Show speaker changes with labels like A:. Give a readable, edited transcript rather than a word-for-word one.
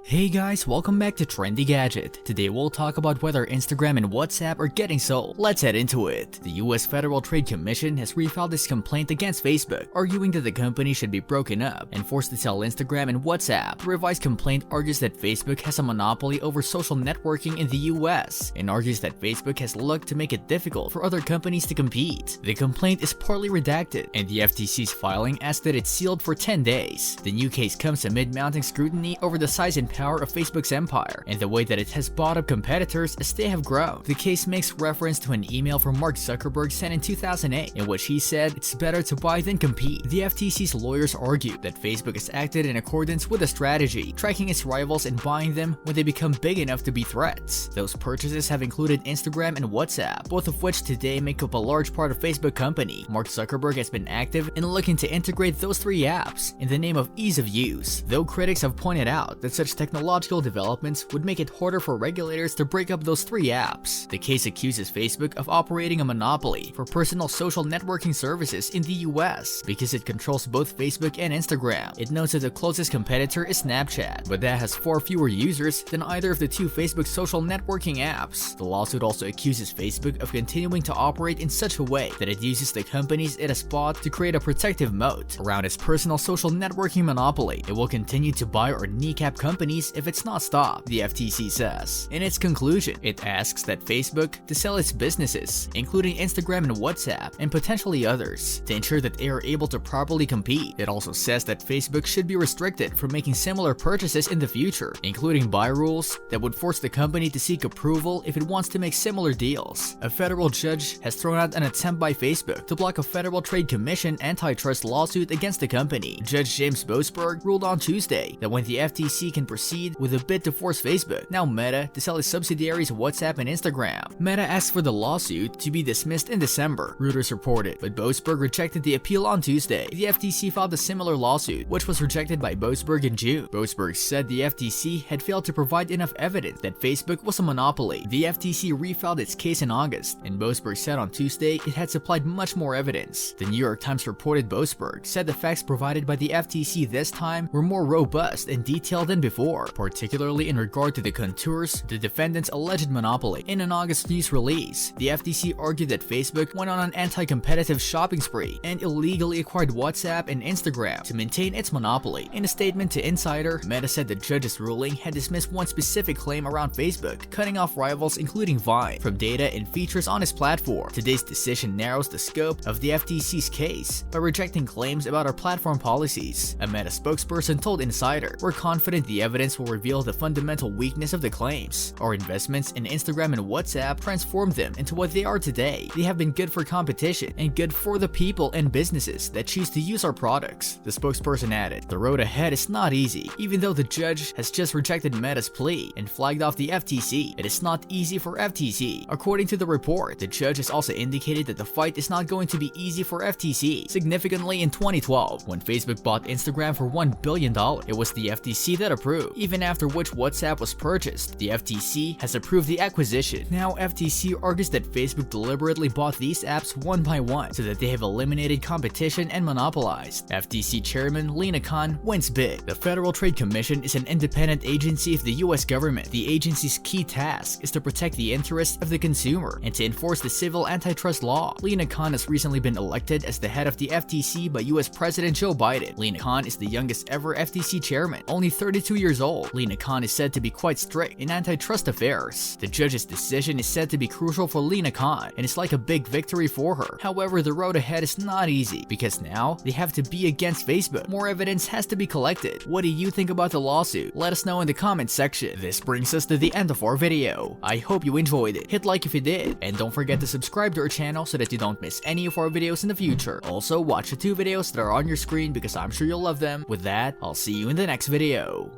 A: Hey guys, welcome back to Trendy Gadget. Today we'll talk about whether Instagram and WhatsApp are getting sold. Let's head into it. The US Federal Trade Commission has refiled its complaint against Facebook, arguing that the company should be broken up and forced to sell Instagram and WhatsApp. The revised complaint argues that Facebook has a monopoly over social networking in the US and argues that Facebook has looked to make it difficult for other companies to compete. The complaint is partly redacted, and the FTC's filing asks that it's sealed for 10 days. The new case comes amid mounting scrutiny over the size and power of Facebook's empire and the way that it has bought up competitors as they have grown. The case makes reference to an email from Mark Zuckerberg sent in 2008 in which he said it's better to buy than compete. The FTC's lawyers argued that Facebook has acted in accordance with a strategy, tracking its rivals and buying them when they become big enough to be threats. Those purchases have included Instagram and WhatsApp, both of which today make up a large part of Facebook company. Mark Zuckerberg has been active in looking to integrate those three apps in the name of ease of use, though critics have pointed out that such technological developments would make it harder for regulators to break up those three apps. The case accuses Facebook of operating a monopoly for personal social networking services in the US because it controls both Facebook and Instagram. It notes that the closest competitor is Snapchat, but that has far fewer users than either of the two Facebook social networking apps. The lawsuit also accuses Facebook of continuing to operate in such a way that it uses the companies it has bought to create a protective moat around its personal social networking monopoly. It will continue to buy or kneecap companies if it's not stopped, the FTC says. In its conclusion, it asks that Facebook to sell its businesses, including Instagram and WhatsApp, and potentially others, to ensure that they are able to properly compete. It also says that Facebook should be restricted from making similar purchases in the future, including buy rules that would force the company to seek approval if it wants to make similar deals. A federal judge has thrown out an attempt by Facebook to block a Federal Trade Commission antitrust lawsuit against the company. Judge James Boasberg ruled on Tuesday that when the FTC can proceed with a bid to force Facebook, now Meta, to sell its subsidiaries WhatsApp and Instagram. Meta asked for the lawsuit to be dismissed in December, Reuters reported, but Boasberg rejected the appeal on Tuesday. The FTC filed a similar lawsuit, which was rejected by Boasberg in June. Boasberg said the FTC had failed to provide enough evidence that Facebook was a monopoly. The FTC refiled its case in August, and Boasberg said on Tuesday it had supplied much more evidence. The New York Times reported Boasberg said the facts provided by the FTC this time were more robust and detailed than before, particularly in regard to the contours of the defendant's alleged monopoly. In an August news release, the FTC argued that Facebook went on an anti-competitive shopping spree and illegally acquired WhatsApp and Instagram to maintain its monopoly. In a statement to Insider, Meta said the judge's ruling had dismissed one specific claim around Facebook, cutting off rivals including Vine from data and features on its platform. Today's decision narrows the scope of the FTC's case by rejecting claims about our platform policies. A Meta spokesperson told Insider, "We're confident the evidence will reveal the fundamental weakness of the claims. Our investments in Instagram and WhatsApp transformed them into what they are today. They have been good for competition and good for the people and businesses that choose to use our products," the spokesperson added. The road ahead is not easy. Even though the judge has just rejected Meta's plea and flagged off the FTC, it is not easy for FTC. According to the report, the judge has also indicated that the fight is not going to be easy for FTC. Significantly, in 2012, when Facebook bought Instagram for $1 billion, it was the FTC that approved. Even after which WhatsApp was purchased, the FTC has approved the acquisition. Now FTC argues that Facebook deliberately bought these apps one by one so that they have eliminated competition and monopolized. FTC Chairman Lina Khan wins big. The Federal Trade Commission is an independent agency of the US government. The agency's key task is to protect the interests of the consumer and to enforce the civil antitrust law. Lina Khan has recently been elected as the head of the FTC by US President Joe Biden. Lina Khan is the youngest ever FTC chairman, only 32 years old. Lina Khan is said to be quite strict in antitrust affairs. The judge's decision is said to be crucial for Lina Khan and it's like a big victory for her. However, the road ahead is not easy because now they have to be against Facebook. More evidence has to be collected. What do you think about the lawsuit? Let us know in the comment section. This brings us to the end of our video. I hope you enjoyed it. Hit like if you did, and don't forget to subscribe to our channel so that you don't miss any of our videos in the future. Also, watch the two videos that are on your screen because I'm sure you'll love them. With that, I'll see you in the next video.